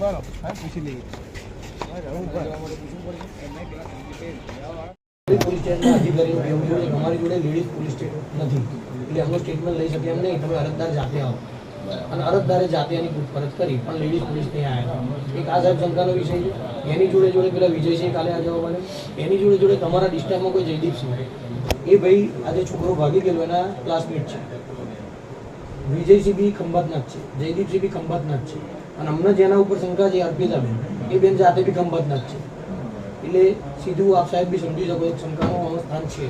અમારી જોડે ladies police નથી એટલે એમનો સ્ટેટમેન્ટ લઈ શકીએ એમ નહીં. તમે અરજદાર જાતે આવો અને અરજદારે જાતે એની પૂછપરછ કરી પણ લેડીઝ પોલીસ નહીં આવ્યા. એક આ સાહેબ શંકાનો વિષય છે. એની જોડે પેલા વિજયસિંહ કાલે આ જવા એની જોડે તમારા ડિસ્ટ્રિક્ટમાં કોઈ જયદીપસિંહ એ ભાઈ આજે છોકરો ભાગી ગયેલો એના ક્લાસમેટ છે. વિજયસિંહ બી ખંભાતના જ છે, જયદીપસિંહ બી ખંભાતના જ છે અને અમને જેના ઉપર શંકા છે અર્પિતાબેન એ બેન જાતે બી ખંભાતના જ છે. એટલે સીધું આપ સાહેબ બી સમજી શકો એક શંકાનું સ્થાન છે.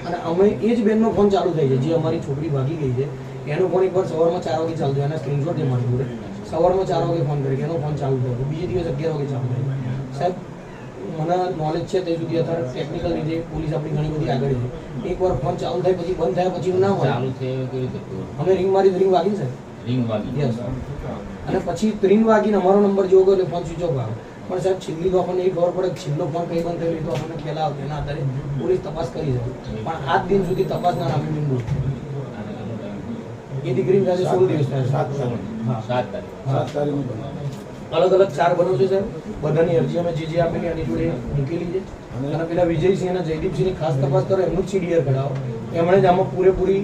અને અમે એ જ બેનનો ફોન ચાલુ થાય છે જે અમારી છોકરી ભાગી ગઈ છે એનો ફોન એકવાર સવારમાં 4 વાગે ચાલતો એના સ્ક્રીનશોટ છે મારી જોડે. સવારમાં 4 વાગે ફોન કરી એનો ફોન ચાલુ થયો, બીજે દિવસ 11 વાગે ચાલુ થાય. સાહેબ મને નોલેજ છે તે સુધી અત્યારે ટેકનિકલ રીતે પોલીસ આપણી ઘણી બધી આગળ છે. એકવાર ફોન ચાલુ થાય પછી બંધ થયા પછી ના હોય ચાલુ થયો કેવી રીતે અમે રિંગ મારી રિંગ વાગી સાહેબ રિંગ વાગી યસ અને પછી રિંગ વાગીને અમારો નંબર જોગો એટલે ફોન સ્વિચ ઓફ આવ્યો. પણ સાહેબ છેલ્લી તો આપણને એ ખબર પડે કે છેલ્લો ફોન કઈ બંધ થયો તો આપણને ખ્યાલ આવે એના આધારે પોલીસ તપાસ કરી શકે. પણ આજ દિન સુધી તપાસના નામે બિંદુ એ દીકરીની સાથે 16 દિવસ થયા. 7 તારીખ અલગ અલગ 4 બનો છે સાહેબ. બધાની અરજી અમે જે આપેલી એની જોડે મૂકેલી છે. અને પેલા વિજયસિંહ અને જયદીપસિંહની ખાસ તપાસ કરો એમનું જ સીડીઆર કઢાવો. એમણે જ આમાં પૂરેપૂરી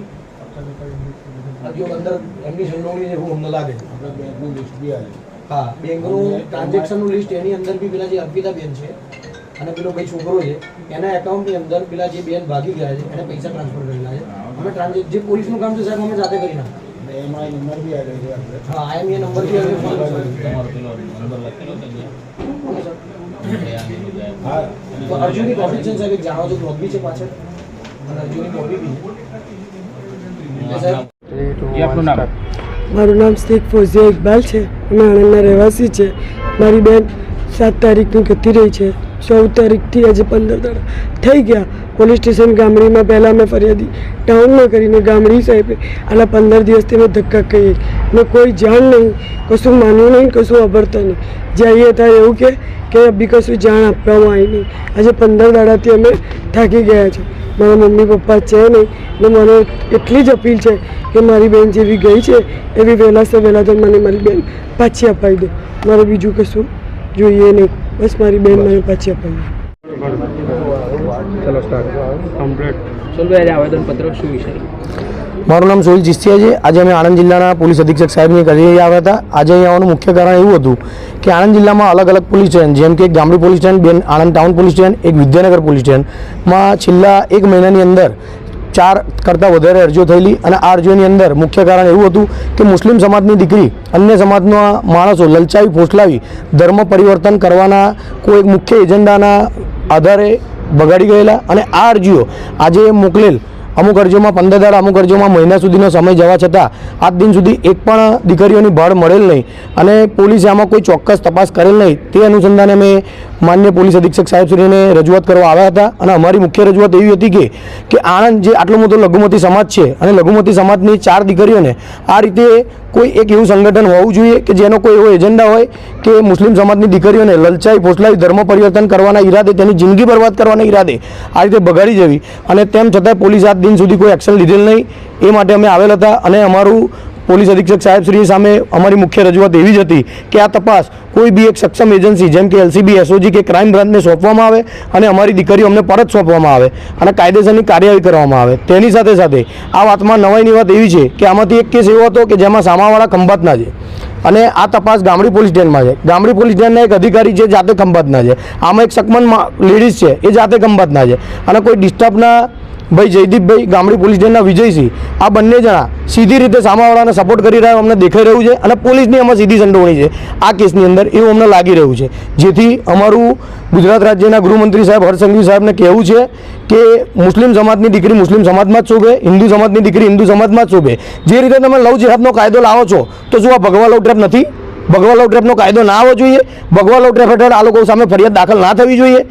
હજુ અંદર એમની સંડોવણી છે એવું અમને લાગે છે. બેંકનું લિસ્ટ બી આવે. હા, બેંકનું ટ્રાન્ઝેક્શનનું લિસ્ટ એની અંદર બી પેલા જે અર્પિતાબેન છે અને પેલો ભાઈ છોકરો છે એના એકાઉન્ટની અંદર પેલા જે બેન ભાગી ગયા છે એને પૈસા ટ્રાન્સફર કરેલા છે. અમે જે પોલીસનું કામ છે સાહેબ અમે જાતે કરી નાખીએ. નંબર બી આવે છે. હા, આઈએમઈ નંબર બી આવે. હા, તો અર્જુનની કોપી છે સાહેબ, એક જાણો છો બ્લોગ બી છે પાછળ અને અર્જુનની કોપી બી છે સાહેબ. આપનું નામ? મારું નામ શેખ ફોઝિયા ઇકબાલ છે. અમે આણંદના રહેવાસી છે. મારી બેન 7 તારીખની ગતી રહી છે. 14 તારીખથી આજે 15 દાડા થઈ ગયા. પોલીસ સ્ટેશન ગામડીમાં પહેલાં મેં ફરિયાદી ટાઉનમાં કરીને ગામડી સાહેબે આલા 15 દિવસથી મેં ધક્કા કહીએ મેં કોઈ જાણ નહીં, કશું માન્યું નહીં, કશું અભરતા નહીં. જઈએ ત્યારે એવું કે અભી કશું જાણ આપવામાં આવી નહીં. આજે 15 દાડાથી અમે થાકી ગયા છે. મારા મમ્મી પપ્પા છે નહીં ને મને એટલી જ અપીલ છે કે મારી બેન જેવી ગઈ છે એવી વહેલા સે વહેલા તો મને મારી બેન પાછી અપાવી દો. મારે બીજું કશું જોઈએ નહીં, બસ મારી બેન મને પાછી અપાવી દો. આવેદનપત્ર શું વિષય? મારું નામ સોહિલ ચિસ્તિયા છે. આજે અમે આણંદ જિલ્લાના પોલીસ અધિક્ષક સાહેબની કચેરી આવ્યા હતા. આજે અહીં આવવાનું મુખ્ય કારણ એવું હતું કે આણંદ જિલ્લામાં અલગ અલગ પોલીસ સ્ટેશન જેમ કે Gamdi police station, Anand town police station, એક વિદ્યાનગર પોલીસ સ્ટેશનમાં છેલ્લા 1 મહિનાની અંદર 4 કરતાં વધારે અરજીઓ થયેલી અને આ અરજીઓની અંદર મુખ્ય કારણ એવું હતું કે મુસ્લિમ સમાજની દીકરી અન્ય સમાજના માણસો લલચાવી ફોસલાવી ધર્મ પરિવર્તન કરવાના કોઈ એક મુખ્ય એજન્ડાના આધારે બગાડી ગયેલા અને આ અરજીઓ આજે મોકલેલ અમુક અરજીઓમાં 15 દાડા, અમુક અરજીઓમાં મહિના સુધીનો સમય જવા છતાં આજ દિન સુધી એક પણ દીકરીઓની ભાળ મળેલ નહીં અને પોલીસે આમાં કોઈ ચોક્કસ તપાસ કરેલ નહીં. તે અનુસંધાને અમે માન્ય પોલીસ અધિક્ષક સાહેબશ્રીને રજૂઆત કરવા આવ્યા હતા અને અમારી મુખ્ય રજૂઆત એવી હતી કે આણંદ જે આટલો મોટો લઘુમતી સમાજ છે અને લઘુમતી સમાજની 4 દીકરીઓને આ રીતે કોઈ એક એવું સંગઠન હોવું જોઈએ કે જેનો કોઈ એવો એજન્ડા હોય કે મુસ્લિમ સમાજની દીકરીઓને લલચાઈ ફોસલાવી ધર્મ પરિવર્તન કરવાના ઈરાદે, તેની જિંદગી બરબાદ કરવાના ઈરાદે આ રીતે બગાડી જવી અને તેમ છતાં પોલીસ આજ દિન સુધી કોઈ એક્શન લીધેલ નહીં. એ માટે અમે આવેલ હતા અને અમારું પોલીસ અધિક્ષક સાહેબશ્રી સામે અમારી મુખ્ય રજૂઆત એવી જ હતી કે આ તપાસ કોઈ બી એક સક્ષમ એજન્સી જેમ કે એલસીબી, એસઓજી કે ક્રાઇમ બ્રાન્ચને સોંપવામાં આવે અને અમારી દીકરીઓ અમને પરત સોંપવામાં આવે અને કાયદેસરની કાર્યવાહી કરવામાં આવે. તેની સાથે સાથે આ વાતમાં નવાઈની વાત એવી છે કે આમાંથી એક કેસ એવો હતો કે જેમાં સામાવાળા ખંભાતના છે અને આ તપાસ ગામડી પોલીસ સ્ટેશનમાં છે. ગામડી પોલીસ સ્ટેશનના એક અધિકારી છે જાતે ખંભાતના છે. આમાં એક સકમન લેડીઝ છે એ જાતે ખંભાતના છે અને કોઈ ડિસ્ટર્બના ભાઈ જયદીપભાઈ ગામડી પોલીસ સ્ટેશનના વિજયસિંહ આ બંને જણા સીધી રીતે સામાવાળાને સપોર્ટ કરી રહ્યા અમને દેખાઈ રહ્યું છે અને પોલીસની આમાં સીધી સંડોવણી છે આ કેસની અંદર એવું અમને લાગી રહ્યું છે. જેથી અમારું ગુજરાત રાજ્યના ગૃહમંત્રી સાહેબ હર્ષ સંઘવી સાહેબને કહેવું છે કે મુસ્લિમ સમાજની દીકરી મુસ્લિમ સમાજમાં જ શોભે, હિન્દુ સમાજની દીકરી હિન્દુ સમાજમાં જ શોભે. જે રીતે તમે લવ જેહાદનો કાયદો લાવો છો તો શું આ ભગવા લવ ટ્રેપ નથી? ભગવા લવ ટ્રેપનો કાયદો ના આવવો જોઈએ? ભગવા લવ ટ્રેપ હેઠળ આ લોકો સામે ફરિયાદ દાખલ ના થવી જોઈએ?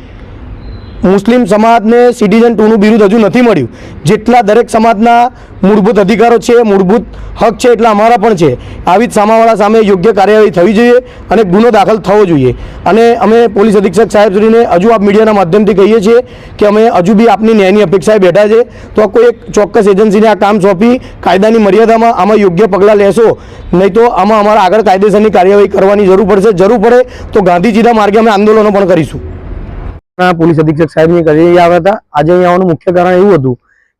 મુસ્લિમ સમાજને સિટીઝન 2નું બિરુદ હજુ નથી મળ્યું. જેટલા દરેક સમાજના મૂળભૂત અધિકારો છે, મૂળભૂત હક છે, એટલા અમારા પણ છે. આવી જ સામાવાળા સામે યોગ્ય કાર્યવાહી થવી જોઈએ અને ગુનો દાખલ થવો જોઈએ. અને અમે પોલીસ અધિક્ષક સાહેબશ્રીને હજુ આપ મીડિયાના માધ્યમથી કહીએ છીએ કે અમે હજુ બી આપની ન્યાયની અપેક્ષાએ બેઠા છે. તો કોઈ એક ચોક્કસ એજન્સીને આ કામ સોંપી કાયદાની મર્યાદામાં આમાં યોગ્ય પગલાં લેશો, નહીં તો આમાં અમારા આગળ કાયદેસરની કાર્યવાહી કરવાની જરૂર પડશે. જરૂર પડે તો ગાંધીજીના માર્ગે અમે આંદોલનો પણ કરીશું. પોલીસ અધિક્ષક સાહેબની કચેરી આવ્યા હતા. આજે અહીં આવવાનું મુખ્ય કારણ એવું હતું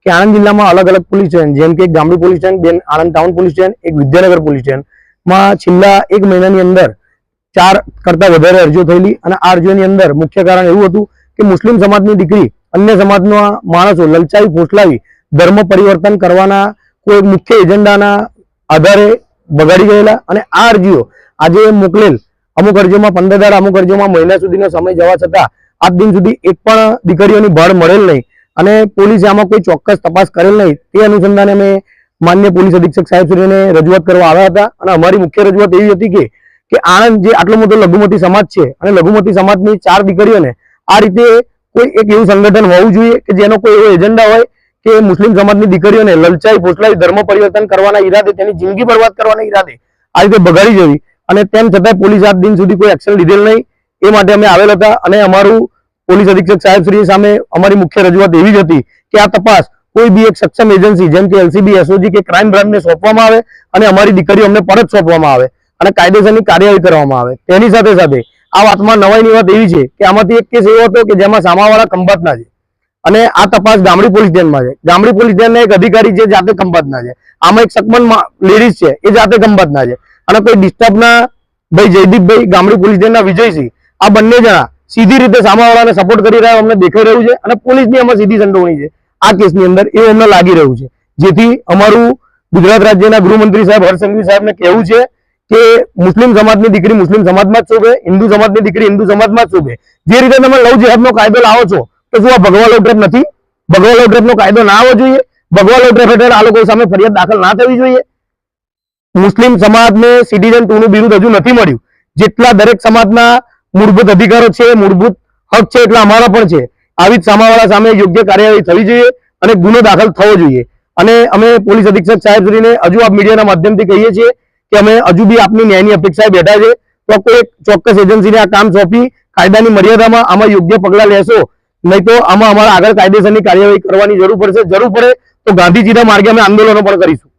કે આણંદ જિલ્લામાં અલગ અલગ પોલીસ સ્ટેશન, જેમ કે ગામડી પોલીસ સ્ટેશન, બે આણંદ ટાઉન પોલીસ સ્ટેશન, એક વિદ્યાનગર પોલીસ સ્ટેશનમાં છેલ્લા 1 મહિનાની અંદર 4 કરતાં વધારે અરજીઓ થયેલી. અને આ અરજીઓની અંદર મુખ્ય કારણ એવું હતું કે મુસ્લિમ સમાજની દીકરી અન્ય સમાજના માણસો લલચાવી ફોસલાવી ધર્મ પરિવર્તન કરવાના કોઈ મુખ્ય એજન્ડાના આધારે બગાડી ગયેલા. અને આ અરજીઓ આજે મોકલેલ અમુક અરજીઓમાં 15 દાડા, અમુક અરજીઓમાં મહિના સુધીનો સમય જવા છતાં આજ દિન સુધી એક પણ દીકરીઓની ભાળ મળેલ નહીં અને પોલીસે આમાં કોઈ ચોક્કસ તપાસ કરેલ નહીં. તે અનુસંધાને અમે માન્ય પોલીસ અધિક્ષક સાહેબશ્રીને રજૂઆત કરવા આવ્યા હતા. અને અમારી મુખ્ય રજૂઆત એવી હતી કે આણંદ જે આટલો મોટો લઘુમતી સમાજ છે અને લઘુમતી સમાજની 4 દીકરીઓને આ રીતે કોઈ એક એવું સંગઠન હોવું જોઈએ કે જેનો કોઈ એવો એજન્ડા હોય કે મુસ્લિમ સમાજની દીકરીઓને લલચાઈ ફોસલાવી ધર્મ પરિવર્તન કરવાના ઈરાદે, તેની જિંદગી બરબાદ કરવાના ઈરાદે આ રીતે બગાડી જવી. અને તેમ છતાં પોલીસ આજ દિન સુધી કોઈ એક્શન લીધેલ નહીં. એ માટે અમે આવેલ હતા. અને અમારું પોલીસ અધિક્ષક સાહેબશ્રી સામે અમારી મુખ્ય રજૂઆત એવી જ હતી કે આ તપાસ કોઈ બી એક સક્ષમ એજન્સી જેમ કે એલસીબી, એસઓજી કે ક્રાઇમ બ્રાન્ચને સોંપવામાં આવે અને અમારી દીકરીઓ અમને પરત સોંપવામાં આવે અને કાયદેસરની કાર્યવાહી કરવામાં આવે. તેની સાથે સાથે આ વાતમાં નવાઈની વાત એવી છે કે આમાંથી એક કેસ એવો હતો કે જેમાં સામાવાળા ખંભાતના છે અને આ તપાસ ગામડી પોલીસ સ્ટેશનમાં છે. ગામડી પોલીસ સ્ટેશનના એક અધિકારી છે જાતે ખંભાતના છે. આમાં એક સકમન લેડીઝ છે એ જાતે ખંભાતના છે. અને કોઈ ડિસ્ટર્બના ભાઈ જયદીપભાઈ ગામડી પોલીસ સ્ટેશનના વિજયસિંહ, આ બંને જણા સીધી રીતે સામાવાળાને સપોર્ટ કરી રહ્યા અમને દેખાઈ રહ્યું છે. અને પોલીસની આમાં સીધી સંડોવણી છે આ કેસની અંદર એવું અમને લાગી રહ્યું છે. જેથી અમારું ગુજરાત રાજ્યના ગૃહમંત્રી સાહેબ હર્ષ સંઘવી સાહેબને કહેવું છે કે મુસ્લિમ સમાજની દીકરી મુસ્લિમ સમાજમાં જ શોભે, હિન્દુ સમાજની દીકરી હિન્દુ સમાજમાં જ શોભે. જે રીતે તમે લવ જેહાદનો કાયદો લાવો છો તો શું આ ભગવા લવ ટ્રેપ નથી? ભગવા લવ ટ્રેપનો કાયદો ના આવવો જોઈએ? ભગવા લવ ટ્રેપ હેઠળ આ લોકો સામે ફરિયાદ દાખલ ના થવી જોઈએ? મુસ્લિમ સમાજને સિટીઝન 2નું બિરુદ હજુ નથી મળ્યું. જેટલા દરેક સમાજના મૂળભૂત અધિકારો છે, મૂળભૂત હક છે, એટલા અમારા પણ છે. આવી જ સામાવાળા સામે યોગ્ય કાર્યવાહી થવી જોઈએ અને ગુનો દાખલ થવો જોઈએ. અને અમે પોલીસ અધિક્ષક સાહેબશ્રીને હજુ આપ મીડિયાના માધ્યમથી કહીએ છીએ કે અમે હજુ બી આપની ન્યાયની અપેક્ષાએ બેઠા છે. તો કોઈ એક ચોક્કસ એજન્સીને આ કામ સોંપી કાયદાની મર્યાદામાં આમાં યોગ્ય પગલાં લેશો, નહીં તો આમાં અમારા આગળ કાયદેસરની કાર્યવાહી કરવાની જરૂર પડશે. જરૂર પડે તો ગાંધીજીના માર્ગે અમે આંદોલનો પણ કરીશું.